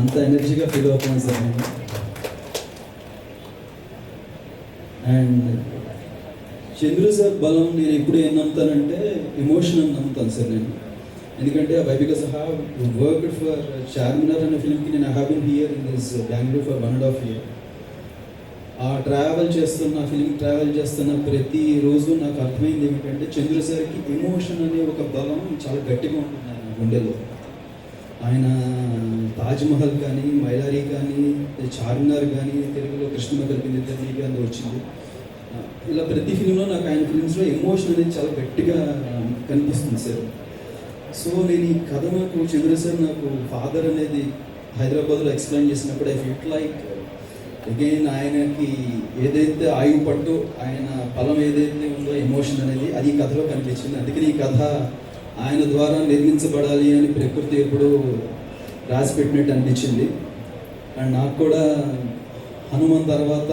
అంత ఎనర్జీగా ఫీల్ అవుతున్నాను సార్ నేను. అండ్ చంద్రు సార్ బలం నేను ఎప్పుడు ఏం నమ్ముతానంటే ఎమోషన్ అని నమ్ముతాను సార్ నేను. ఎందుకంటే because I have worked for Charminar అనే ఫిల్మ్కి నేను I have been here in this Bengaluru for 1.5 years. ఆ ఫిల్మ్ ట్రావెల్ చేస్తున్న ప్రతి రోజు నాకు అర్థమైంది ఏమిటంటే చంద్రు సార్కి ఎమోషన్ అనే ఒక బలం చాలా గట్టిగా ఉంటుంది ఆయన గుండెలో. ఆయన తాజ్మహల్ కానీ, మైలారీ కానీ, చార్మినార్ కానీ, తెలుగులో కృష్ణ కలిపింది అందు వచ్చింది. ఇలా ప్రతి ఫిలింలో నాకు ఆయన ఫిలిమ్స్లో ఎమోషన్ అనేది చాలా గట్టిగా కనిపిస్తుంది సార్. సో నేను ఈ కథ నాకు చంద్ర సార్ నాకు ఫాదర్ అనేది హైదరాబాద్లో ఎక్స్ప్లెయిన్ చేసినప్పుడు ఐ ఫీల్ లైక్ అగైన్ ఆయనకి ఏదైతే ఆయువు పట్టు ఆయన బలం ఏదైతే ఉందో ఎమోషన్ అనేది అది ఈ కథలో కనిపించింది. అందుకని ఈ కథ ఆయన ద్వారా నిర్మించబడాలి అని ప్రకృతి ఎప్పుడు రాసి పెట్టినట్టు అనిపించింది. అండ్ నాకు కూడా హనుమాన్ తర్వాత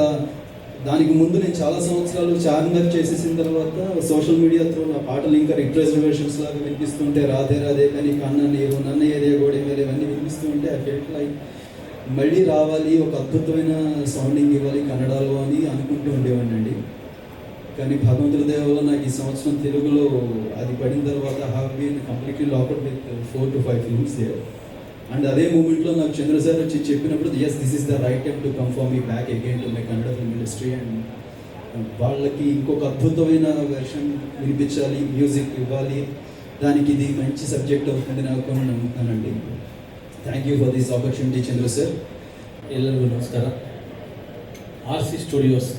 దానికి ముందు నేను చాలా సంవత్సరాలు చార్మినార్ చేసేసిన తర్వాత సోషల్ మీడియా త్రూ నా పాటలు ఇంకా రిప్రజర్వేషన్స్ లాగా వినిపిస్తుంటే రాధే రాధే కానీ కన్నా నీవు నన్న ఏరియా గోడే మీద ఇవన్నీ వినిపిస్తూ ఉంటే ఐ ఫెల్ట్ లైక్ మళ్ళీ రావాలి, ఒక అద్భుతమైన సౌండింగ్ ఇవ్వాలి కన్నడలో అని అనుకుంటూ ఉండేవాడిని అండి. కానీ భగవంతుడి దయ వల్ల నాకు ఈ సంవత్సరం తెలుగులో అది పడిన తర్వాత have been completely lockout with 4 to 5 films there. And అదే మూమెంట్లో నాకు చంద్ర సార్ వచ్చి చెప్పినప్పుడు yes this is the right time to come for me back again to my Kannada film industry. And వాళ్ళకి ఇంకొక అద్భుతమైన వెర్షన్ వినిపించాలి, మ్యూజిక్ ఇవ్వాలి, దానికి ఇది మంచి సబ్జెక్ట్ అవుతుంది నాకు అని నమ్ముతానండి. Thank you for this opportunity Chandra sir. ಎಲ್ಲರಿಗೂ ನಮಸ್ಕಾರ. RC ಸ್ಟುಡಿಯೋಸ್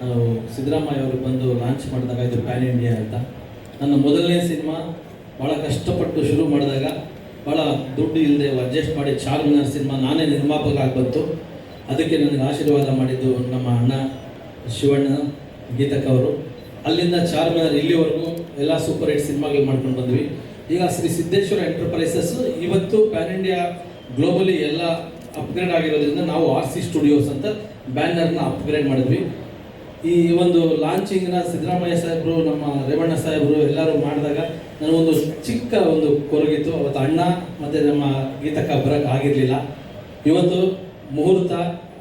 ನಾವು ಸಿದ್ದರಾಮಯ್ಯ ಅವರು ಬಂದು ಲಾಂಚ್ ಮಾಡಿದಾಗ ಇದು ಪ್ಯಾನ್ ಇಂಡಿಯಾ ಅಂತ. ನನ್ನ ಮೊದಲನೇ ಸಿನಿಮಾ ಭಾಳ ಕಷ್ಟಪಟ್ಟು ಶುರು ಮಾಡಿದಾಗ ಭಾಳ ದುಡ್ಡು ಇಲ್ಲದೆ ಅಡ್ಜಸ್ಟ್ ಮಾಡಿ ಚಾರ್ಮಿನಾರ್ ಸಿನಿಮಾ ನಾನೇ ನಿರ್ಮಾಪಕ ಆಗಿ ಬಂತು. ಅದಕ್ಕೆ ನನಗೆ ಆಶೀರ್ವಾದ ಮಾಡಿದ್ದು ನಮ್ಮ ಅಣ್ಣ ಶಿವಣ್ಣ ಗೀತಕ್ ಅವರು. ಅಲ್ಲಿಂದ ಚಾರ್ಮಿನಾರ್ ಇಲ್ಲಿವರೆಗೂ ಎಲ್ಲ ಸೂಪರ್ ಹಿಟ್ ಸಿನಿಮಾಗಳು ಮಾಡ್ಕೊಂಡು ಬಂದ್ವಿ. ಈಗ ಶ್ರೀ ಸಿದ್ದೇಶ್ವರ ಎಂಟರ್ಪ್ರೈಸಸ್ ಇವತ್ತು ಪ್ಯಾನ್ ಇಂಡಿಯಾ ಗ್ಲೋಬಲಿ ಎಲ್ಲ ಅಪ್ಗ್ರೇಡ್ ಆಗಿರೋದ್ರಿಂದ ನಾವು RC ಸ್ಟುಡಿಯೋಸ್ ಅಂತ ಬ್ಯಾನರ್ನ ಅಪ್ಗ್ರೇಡ್ ಮಾಡಿದ್ವಿ. ಈ ಒಂದು ಲಾಂಚಿಂಗ್ನ ಸಿದ್ದರಾಮಯ್ಯ ಸಾಹೇಬರು, ನಮ್ಮ ರೇವಣ್ಣ ಸಾಹೇಬರು ಎಲ್ಲರೂ ಮಾಡಿದಾಗ ನನಗೊಂದು ಚಿಕ್ಕ ಒಂದು ಕೊರಗಿತ್ತು. ಅವತ್ತು ಅಣ್ಣ ಮತ್ತು ನಮ್ಮ ಗೀತಕ್ಕ ಬರೋಕ್ಕೆ ಆಗಿರಲಿಲ್ಲ. ಇವತ್ತು ಮುಹೂರ್ತ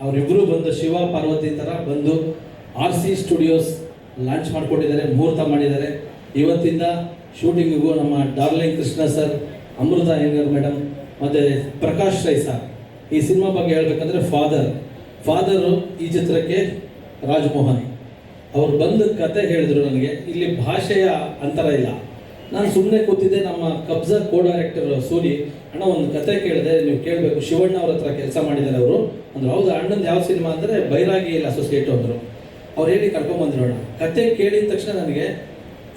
ಅವರಿಬ್ಬರು ಬಂದು ಶಿವ ಪಾರ್ವತಿ ಥರ ಬಂದು RC ಸ್ಟುಡಿಯೋಸ್ ಲಾಂಚ್ ಮಾಡಿಕೊಟ್ಟಿದ್ದಾರೆ, ಮುಹೂರ್ತ ಮಾಡಿದ್ದಾರೆ. ಇವತ್ತಿಂದ ಶೂಟಿಂಗಿಗೂ ನಮ್ಮ ಡಾರ್ಲಿಂಗ್ ಕೃಷ್ಣ ಸರ್, ಅಮೃತ ಅಯ್ಯಂಗಾರ್ ಮೇಡಮ್ ಮತ್ತು ಪ್ರಕಾಶ್ ರೈ ಸರ್. ಈ ಸಿನಿಮಾ ಬಗ್ಗೆ ಹೇಳಬೇಕಂದ್ರೆ ಫಾದರು ಈ ಚಿತ್ರಕ್ಕೆ ರಾಜಮೋಹನ್ ಅವರು ಬಂದು ಕತೆ ಹೇಳಿದ್ರು ನನಗೆ. ಇಲ್ಲಿ ಭಾಷೆಯ ಅಂತರ ಇಲ್ಲ. ನಾನು ಸುಮ್ಮನೆ ಕೂತಿದ್ದೆ. ನಮ್ಮ ಕಬ್ಜಾ ಡೈರೆಕ್ಟರ್ ಸೂರಿ, ಅಣ್ಣ ಒಂದು ಕತೆ ಕೇಳಿದೆ, ನೀವು ಕೇಳಬೇಕು, ಶಿವಣ್ಣ ಅವ್ರ ಹತ್ರ ಕೆಲಸ ಮಾಡಿದ್ದಾರೆ ಅವರು ಅಂದರು. ಹೌದು, ಅಣ್ಣಂದು ಯಾವ ಸಿನಿಮಾ ಅಂದರೆ ಬೈರಾಗಿ ಇಲ್ಲ ಅಸೋಸಿಯೇಟ್ ಅಂದರು. ಅವ್ರು ಹೇಳಿ ಕರ್ಕೊಂಬಂದ್ರು. ಅಣ್ಣ ಕತೆ ಕೇಳಿದ ತಕ್ಷಣ ನನಗೆ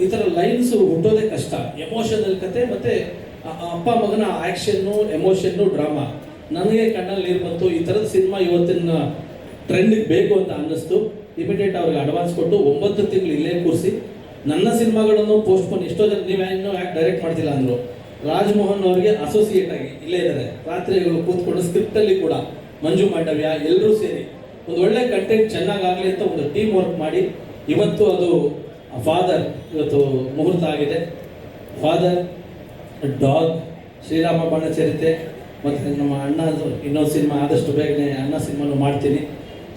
ಈ ಥರ ಲೈನ್ಸು ಹುಟ್ಟೋದೇ ಕಷ್ಟ. ಎಮೋಷನಲ್ ಕತೆ ಮತ್ತು ಅಪ್ಪ ಮಗನ ಆ್ಯಕ್ಷನ್ನು, ಎಮೋಷನ್ನು, ಡ್ರಾಮಾ ನನಗೆ ಕಣ್ಣಲ್ಲಿ ನೀರು ಬಂತು. ಈ ಥರದ ಸಿನಿಮಾ ಇವತ್ತಿನ ಟ್ರೆಂಡಿಗೆ ಬೇಕು ಅಂತ ಅನ್ನಿಸ್ತು. ಇಮಿಡಿಯೇಟ್ ಅವ್ರಿಗೆ ಅಡ್ವಾನ್ಸ್ ಕೊಟ್ಟು 9 ತಿಂಗಳು ಇಲ್ಲೇ ಕೂರಿಸಿ ನನ್ನ ಸಿನಿಮಾಗಳನ್ನು ಪೋಸ್ಟ್ಪೋನ್. ಎಷ್ಟೋ ಜನ ನೀವು ಇನ್ನೂ ಯಾಕೆ ಡೈರೆಕ್ಟ್ ಮಾಡ್ತಿಲ್ಲ ಅಂದರು. ರಾಜಮೋಹನ್ ಅವರಿಗೆ ಅಸೋಸಿಯೇಟ್ ಆಗಿ ಇಲ್ಲೇ ಇದ್ದಾರೆ. ರಾತ್ರಿಗಳು ಕೂತ್ಕೊಂಡು ಸ್ಕ್ರಿಪ್ಟಲ್ಲಿ ಕೂಡ ಮಂಜು ಮಾಂಡವ್ಯ ಎಲ್ಲರೂ ಸೇರಿ ಒಂದು ಒಳ್ಳೆ ಕಂಟೆಂಟ್ ಚೆನ್ನಾಗಾಗಲಿ ಅಂತ ಒಂದು ಟೀಮ್ ವರ್ಕ್ ಮಾಡಿ ಇವತ್ತು ಅದು ಫಾದರ್ ಇವತ್ತು ಮುಹೂರ್ತ ಆಗಿದೆ. ಫಾದರ್, ಡಾಗ್, ಶ್ರೀರಾಮ ಬಾಣಚರಿತೆ ಮತ್ತು ನಮ್ಮ ಅಣ್ಣದು ಇನ್ನೊಂದು ಸಿನಿಮಾ ಆದಷ್ಟು ಬೇಗನೆ ಅಣ್ಣ ಸಿನಿಮಾನು ಮಾಡ್ತೀನಿ.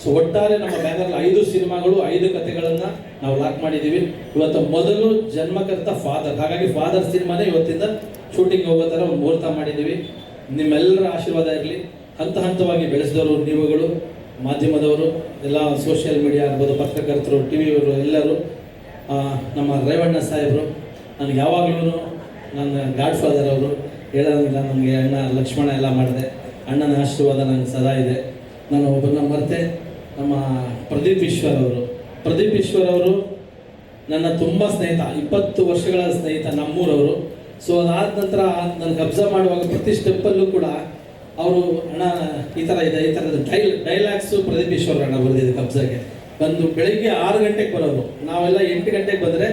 ಸೊ ಒಟ್ಟಾರೆ ನಮ್ಮ ಬ್ಯಾನರ್ 5 ಸಿನಿಮಾಗಳು 5 ಕಥೆಗಳನ್ನು ನಾವು ಲಾಕ್ ಮಾಡಿದ್ದೀವಿ. ಇವತ್ತು ಮೊದಲು ಜನ್ಮಕರ್ತ ಫಾದರ್, ಹಾಗಾಗಿ ಫಾದರ್ ಸಿನಿಮಾನೇ ಇವತ್ತಿಂದ ಶೂಟಿಂಗ್ ಹೋಗೋ ಥರ ಒಂದು ಮುಹೂರ್ತ ಮಾಡಿದ್ದೀವಿ. ನಿಮ್ಮೆಲ್ಲರ ಆಶೀರ್ವಾದ ಇರಲಿ. ಹಂತ ಹಂತವಾಗಿ ಬೆಳೆಸಿದವರು ನೀವುಗಳು, ಮಾಧ್ಯಮದವರು, ಎಲ್ಲ ಸೋಷಿಯಲ್ ಮೀಡಿಯಾ ಇರ್ಬೋದು, ಪತ್ರಕರ್ತರು, TV ಯವರು ಎಲ್ಲರೂ, ನಮ್ಮ ರೇವಣ್ಣ ಸಾಹೇಬರು, ನನಗೆ ಯಾವಾಗಲೂ ನನ್ನ ಗಾಡ್ ಫಾದರ್ ಅವರು ಹೇಳೋಂಗಿಲ್ಲ. ನನಗೆ ಅಣ್ಣ ಲಕ್ಷ್ಮಣ ಎಲ್ಲ ಮಾಡಿದೆ. ಅಣ್ಣನ ಆಶೀರ್ವಾದ ನನಗೆ ಸದಾ ಇದೆ. ನಾನು ಒಬ್ಬರನ್ನ ಮರೆತೆ, ನಮ್ಮ ಪ್ರದೀಪ್ ಈಶ್ವರ್ ಅವರು ನನ್ನ ತುಂಬ ಸ್ನೇಹಿತ, 20 ವರ್ಷಗಳ ಸ್ನೇಹಿತ, ನಮ್ಮೂರವರು. ಸೊ ಅದಾದ ನಂತರ ನಾನು ಕಬ್ಜಾ ಮಾಡುವಾಗ ಪ್ರತಿ ಸ್ಟೆಪ್ಪಲ್ಲೂ ಕೂಡ ಅವರು ಅಣ್ಣ ಈ ಥರ ಇದೆ, ಈ ಥರದ ಡೈಲಾಗ್ಸು ಪ್ರದೀಪ್ ಈಶ್ವರ್ ಅಣ್ಣ ಬರೆದಿದೆ. ಕಬ್ಜಾಗೆ ಬಂದು ಬೆಳಗ್ಗೆ 6 ಗಂಟೆಗೆ ಬರೋರು. ನಾವೆಲ್ಲ 8 ಗಂಟೆಗೆ ಬಂದರೆ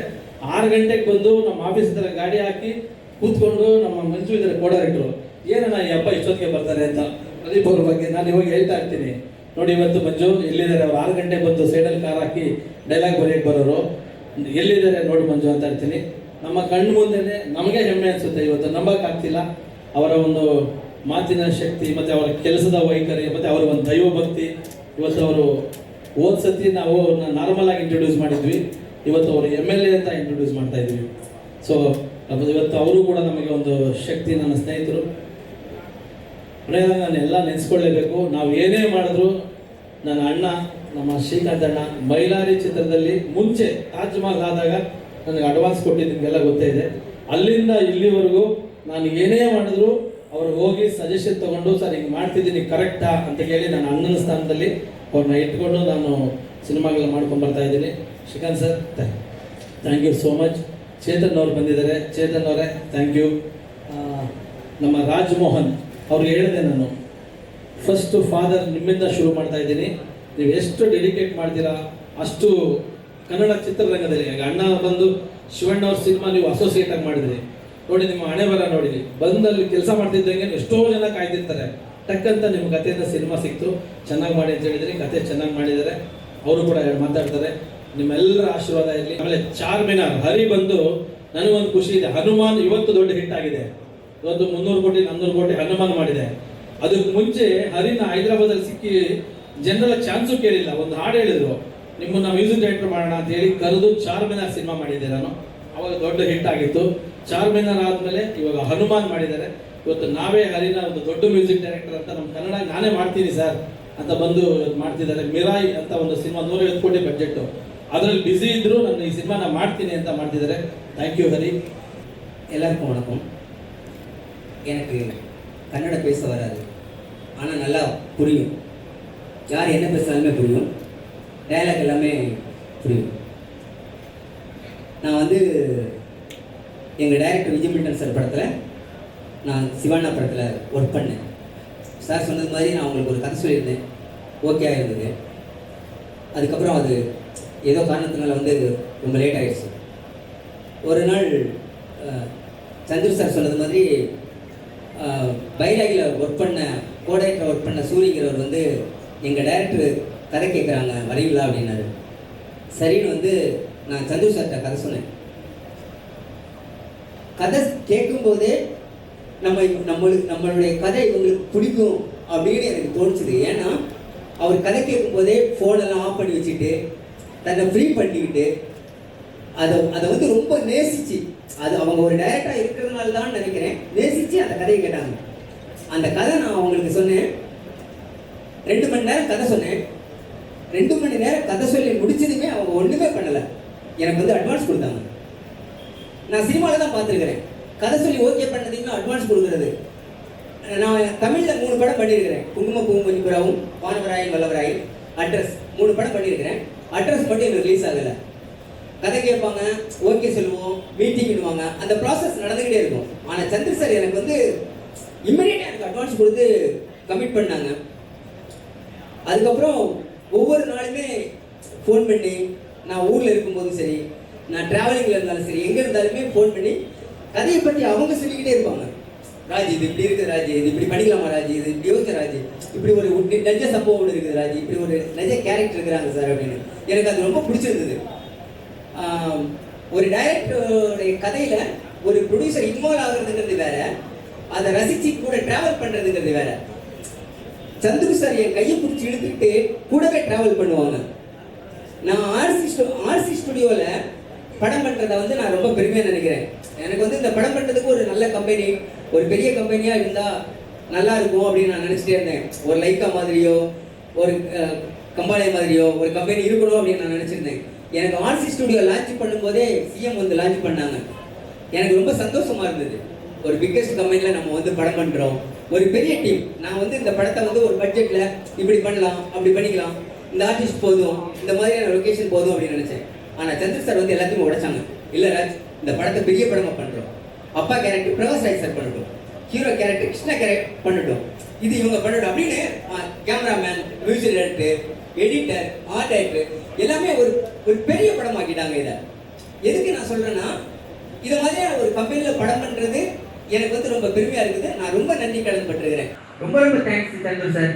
6 ಗಂಟೆಗೆ ಬಂದು ನಮ್ಮ ಆಫೀಸ್ ಹತ್ರ ಗಾಡಿ ಹಾಕಿ ಕೂತ್ಕೊಂಡು ನಮ್ಮ ಮಂಜು ಇದ್ದಾರೆ ಡೈರೆಕ್ಟ್ರು, ಏನಣ್ಣ ಈ ಹಬ್ಬ ಇಷ್ಟೊತ್ತಿಗೆ ಬರ್ತಾರೆ ಅಂತ ಪ್ರದೀಪ್ ಅವ್ರ ಬಗ್ಗೆ ನಾನು ಇವಾಗ ಹೇಳ್ತಾ ಇರ್ತೀನಿ. ನೋಡಿ ಇವತ್ತು ಮಂಜು ಎಲ್ಲಿದ್ದಾರೆ, ಅವ್ರು 6 ಗಂಟೆಗೆ ಬಂದು ಸೈಡಲ್ಲಿ ಕಾರ್ ಹಾಕಿ ಡೈಲಾಗ್ ಬರೆಯೋಕ್ಕೆ ಬರೋರು, ಎಲ್ಲಿದ್ದಾರೆ ನೋಡಿ ಮಂಜು ಅಂತ ಇರ್ತೀನಿ. ನಮ್ಮ ಕಣ್ಣು ಮುಂದೆನೆ ನಮಗೆ ಹೆಮ್ಮೆ ಅನಿಸುತ್ತೆ. ಇವತ್ತು ನಂಬಕ್ಕಾಗ್ತಿಲ್ಲ ಅವರ ಒಂದು ಮಾತಿನ ಶಕ್ತಿ ಮತ್ತು ಅವರ ಕೆಲಸದ ವೈಖರಿ ಮತ್ತು ಅವರ ಒಂದು ದೈವ ಭಕ್ತಿ. ಇವತ್ತು ಅವರು ಹೋದ ಸತಿ ನಾವು ಅವ್ರನ್ನ ನಾರ್ಮಲ್ ಆಗಿ ಇಂಟ್ರೊಡ್ಯೂಸ್ ಮಾಡಿದ್ವಿ, ಇವತ್ತು ಅವರು MLA ಅಂತ ಇಂಟ್ರೊಡ್ಯೂಸ್ ಮಾಡ್ತಾ ಇದ್ವಿ. ಸೊ ಇವತ್ತು ಅವರು ಕೂಡ ನಮಗೆ ಒಂದು ಶಕ್ತಿ, ನನ್ನ ಸ್ನೇಹಿತರು. ನಾನು ಎಲ್ಲ ನೆನೆಸ್ಕೊಳ್ಳೇಬೇಕು. ನಾವು ಏನೇ ಮಾಡಿದ್ರು ನನ್ನ ಅಣ್ಣ, ನಮ್ಮ ಶ್ರೀಕಾಂತ್ ಅಣ್ಣ, ಮೈಲಾರಿ ಚಿತ್ರದಲ್ಲಿ ಮುಂಚೆ ತಾಜ್ ಮಹಲ್ ಆದಾಗ ನನಗೆ ಅಡ್ವಾನ್ಸ್ ಕೊಟ್ಟಿದ್ದು ನಿಮಗೆಲ್ಲ ಗೊತ್ತೇ ಇದೆ. ಅಲ್ಲಿಂದ ಇಲ್ಲಿವರೆಗೂ ನಾನು ಏನೇ ಮಾಡಿದ್ರು ಅವ್ರು ಹೋಗಿ ಸಜೆಷನ್ ತೊಗೊಂಡು, ಸರ್ ಹಿಂಗೆ ಮಾಡ್ತಿದ್ದೀನಿ ಕರೆಕ್ಟಾ ಅಂತ ಹೇಳಿ ನನ್ನ ಅಣ್ಣನ ಸ್ಥಾನದಲ್ಲಿ ಅವ್ರನ್ನ ಇಟ್ಕೊಂಡು ನಾನು ಸಿನಿಮಾಗಳು ಮಾಡ್ಕೊಂಡು ಬರ್ತಾ ಇದ್ದೀನಿ. Srikanth sir thank you so much. Chetan ಅವ್ರು ಬಂದಿದ್ದಾರೆ, ಚೇತನ್ ಅವರೇ ಥ್ಯಾಂಕ್ ಯು. ನಮ್ಮ ರಾಜಮೋಹನ್ ಅವ್ರಿಗೆ ಹೇಳಿದೆ ನಾನು, ಫಸ್ಟು ಫಾದರ್ ನಿಮ್ಮಿಂದ ಶುರು ಮಾಡ್ತಾ ಇದ್ದೀನಿ, ನೀವು ಎಷ್ಟು ಡೆಡಿಕೇಟ್ ಮಾಡ್ತೀರಾ ಅಷ್ಟು ಕನ್ನಡ ಚಿತ್ರರಂಗದಲ್ಲಿ. ಈಗ ಅಣ್ಣ ಬಂದು ಶಿವಣ್ಣ ಅವ್ರ ಸಿನಿಮಾ ನೀವು ಅಸೋಸಿಯೇಟ್ ಆಗಿ ಮಾಡಿದ್ರಿ ನೋಡಿ, ನಿಮ್ಮ ಹಣೆ ಬರ ನೋಡಿರಿ, ಬಂದಲ್ಲಿ ಕೆಲಸ ಮಾಡ್ತಿದ್ದಂಗೆ ಎಷ್ಟೋ ಜನ ಕಾಯ್ತಿರ್ತಾರೆ. ಟಕ್ಕಂತ ನಿಮ್ಮ ಕಥೆಯಿಂದ ಸಿನಿಮಾ ಸಿಕ್ತು, ಚೆನ್ನಾಗಿ ಮಾಡಿ ಅಂತ ಹೇಳಿದ್ರಿ, ಕತೆ ಚೆನ್ನಾಗಿ ಮಾಡಿದ್ದಾರೆ. ಅವರು ಕೂಡ ಮಾತಾಡ್ತಾರೆ. ನಿಮ್ಮೆಲ್ಲರ ಆಶೀರ್ವಾದ ಇರಲಿ. ಆಮೇಲೆ ಚಾರ್ಮಿನಾರ್ ಹರಿ ಬಂದು ನನಗೊಂದು ಖುಷಿ ಇದೆ. ಹನುಮಾನ್ ಇವತ್ತು ದೊಡ್ಡ ಹಿಟ್ ಆಗಿದೆ. ಇವತ್ತು 300 ಕೋಟಿ 400 ಕೋಟಿ ಹನುಮಾನ್ ಮಾಡಿದೆ. ಅದಕ್ಕೆ ಮುಂಚೆ ಹರಿನ ಹೈದರಾಬಾದಲ್ಲಿ ಸಿಕ್ಕಿ ಜನರ ಚಾನ್ಸು ಕೇಳಿಲ್ಲ. ಒಂದು ಹಾಡು ಹೇಳಿದ್ರು, ನಿಮ್ಮನ್ನ ಮ್ಯೂಸಿಕ್ ಡೈರೆಕ್ಟರ್ ಮಾಡೋಣ ಅಂತ ಹೇಳಿ ಕರೆದು ಚಾರ್ಮಿನಾರ್ ಸಿನಿಮಾ ಮಾಡಿದ್ದೆ ನಾನು. ಅವಾಗ ದೊಡ್ಡ ಹಿಟ್ ಆಗಿತ್ತು. ಚಾರ್ಮಿನಾರ್ ಆದಮೇಲೆ ಇವಾಗ ಹನುಮಾನ್ ಮಾಡಿದ್ದಾರೆ. ಇವತ್ತು ನಾವೇ ಹರಿನ ಒಂದು ದೊಡ್ಡ ಮ್ಯೂಸಿಕ್ ಡೈರೆಕ್ಟರ್ ಅಂತ ನಮ್ಮ ಕನ್ನಡ ನಾನೇ ಮಾಡ್ತೀನಿ ಸರ್ ಅಂತ ಬಂದು ಮಾಡ್ತಿದ್ದಾರೆ. ಮಿರಾಯ್ ಅಂತ ಒಂದು ಸಿನಿಮಾ 150 ಕೋಟಿ ಬಡ್ಜೆಟ್ಟು, ಅದರಲ್ಲಿ ಬ್ಯುಸಿ ಇದ್ರು ನನ್ನ ಈ ಸಿನಿಮಾ ನಾನು ಮಾಡ್ತೀನಿ ಅಂತ ಮಾಡ್ತಿದ್ದಾರೆ. Thank you Hari. எல்லாருக்கும் வணக்கம். எனக்கு கன்னட பேச வராது, ஆனால் நல்லா புரியும். யார் என்ன பேசுனாலுமே புரியும், டயலாக் எல்லாமே புரியும். நான் வந்து எங்கள் டைரக்டர் விஜய் மில்டன் சார் படத்தில், நான் சிவானா படத்தில் ஒர்க் பண்ணேன். சார் சொன்னது மாதிரி நான் உங்களுக்கு ஒரு கதை சொல்லியிருந்தேன், ஓகே ஆகிருந்தது. அதுக்கப்புறம் அது ஏதோ காரணத்தினால வந்து ரொம்ப லேட் ஆகிடுச்சு. ஒரு நாள் சந்திர சார் சொன்னது மாதிரி பைராகியில் ஒர்க் பண்ண கோடைரக்டர் ஒர்க் பண்ண சூரியங்கிறவர் வந்து எங்கள் டைரக்டர் கதை கேட்குறாங்க வரைவிழா அப்படின்னாரு. சரின்னு வந்து நான் சந்திர சார்கிட்ட கதை சொன்னேன். கதை கேட்கும்போதே நம்மளுடைய கதை இவங்களுக்கு பிடிக்கும் அப்படின்னு எனக்கு தோணுச்சுது. ஏன்னா அவர் கதை கேட்கும்போதே ஃபோனெல்லாம் ஆஃப் பண்ணி வச்சுட்டு தன்னை ஃப்ரீ பண்ணிக்கிட்டு அதை வந்து ரொம்ப நேசிச்சு, அது அவங்க ஒரு டைரக்டாக இருக்கிறதுனால தான் நினைக்கிறேன், நேசிச்சு அந்த கதையை கேட்டாங்க. அந்த கதை நான் அவங்களுக்கு சொன்னேன், 2 மணி நேரம் கதை சொன்னேன். 2 மணி நேரம் கதை சொல்லி முடிச்சதுமே அவங்க ஒன்றுமே பண்ணலை, எனக்கு வந்து அட்வான்ஸ் கொடுத்தாங்க. நான் சினிமாவில் தான் பார்த்துருக்கிறேன், கதை சொல்லி ஓகே பண்ணதுக்கு அட்வான்ஸ் கொடுக்குறது. நான் தமிழில் 3 படம் பண்ணியிருக்கிறேன். குங்குமப்பூவும் மஞ்சுபுறாவும், வானவராயன் வல்லவராயன், அட்ரஸ் 3 படம் பண்ணியிருக்கிறேன். அட்ரஸ் மட்டும் எனக்கு ரிலீஸ் ஆகலை. கதை கேட்பாங்க, ஓகே சொல்லுவோம், மீட்டிங்னுவாங்க, அந்த ப்ராசஸ் நடந்துக்கிட்டே இருக்கும். ஆனால் சந்திர சார் எனக்கு வந்து இம்மிடியேட்டாக எனக்கு அட்வான்ஸ் கொடுத்து கமிட் பண்ணாங்க. அதுக்கப்புறம் ஒவ்வொரு நாளுமே ஃபோன் பண்ணி, நான் ஊரில் இருக்கும்போதும் சரி, நான் ட்ராவலிங்கில் இருந்தாலும் சரி, எங்கே இருந்தாலுமே ஃபோன் பண்ணி கதையை பற்றி அவங்க சொல்லிக்கிட்டே இருப்பாங்க. ராஜி இது இப்படி இருக்குது, ராஜி இது இப்படி பண்ணிக்கலாமா, ராஜி இது இப்படி யோசிச்ச, ராஜி இப்படி ஒரு நெஜ சம்பவம் ஒன்று இருக்குது, ராஜி இப்படி ஒரு நெஜ கேரக்டர் இருக்கிறாங்க சார் அப்படின்னு. எனக்கு அது ரொம்ப பிடிச்சிருந்தது. ஒரு டைரக்டருடைய கதையில் ஒரு ப்ரொடியூசர் இன்வால்வ் ஆகுறதுங்கிறது வேற, அதை ரசிச்சு கூட டிராவல் பண்ணுறதுங்கிறது வேற. சந்துரு சார் என் கையை பிடிச்சி இழுத்துக்கிட்டு கூடவே டிராவல் பண்ணுவாங்க. நான் ஆர்சி ஸ்டுடியோவில் படம் பண்ணுறதை வந்து நான் ரொம்ப பெருமையாக நினைக்கிறேன். எனக்கு வந்து இந்த படம் பண்ணுறதுக்கு ஒரு நல்ல கம்பெனி, ஒரு பெரிய கம்பெனியாக இருந்தால் நல்லா இருக்கும் அப்படின்னு நான் நினச்சிட்டே இருந்தேன். ஒரு லைக்கா மாதிரியோ, ஒரு கம்பாலே மாதிரியோ ஒரு கம்பெனி இருக்கணும் அப்படின்னு நான் நினச்சிருந்தேன். எனக்கு ஆர்சி ஸ்டுடியோ லான்ச் பண்ணும்போதே சிஎம் வந்து லான்ச் பண்ணாங்க. எனக்கு ரொம்ப சந்தோஷமாக இருந்தது. ஒரு பிக்கஸ்ட் கம்பெனியில் நம்ம வந்து படம் பண்ணுறோம், ஒரு பெரிய டீம். நான் வந்து இந்த படத்தை வந்து ஒரு பட்ஜெட்டில் இப்படி பண்ணலாம், அப்படி பண்ணிக்கலாம், இந்த ஆர்டிஸ்ட் போதும், இந்த மாதிரியான லொக்கேஷன் போதும் அப்படின்னு நினச்சேன். ஆனால் சந்திர சார் வந்து எல்லாத்தையும் உடைச்சாங்க. இல்லை ராஜ், இந்த படத்தை பெரிய படமாக பண்ணுறோம், அப்பா கேரக்டர் பிரகாஷ் ராஜ் சார் பண்ணட்டும், ஹீரோ கேரக்டர் கிருஷ்ணா கேரக்டர் பண்ணட்டும், இது இவங்க பண்ணட்டும் அப்படின்னு cameraman, music director, editor, art director எல்லாமே ஒரு பெரிய படமாக்கிட்டாங்க. இதை எதுக்கு நான் சொல்கிறேன்னா, இதை மாதிரியான ஒரு கம்பெனியில் படம் பண்ணுறது எனக்கு வந்து ரொம்ப பெருமையாக இருக்குது. நான் ரொம்ப நன்றி கடன் பட்டிருக்கிறேன். ரொம்ப ரொம்ப தேங்க்ஸ் சந்திர சார்.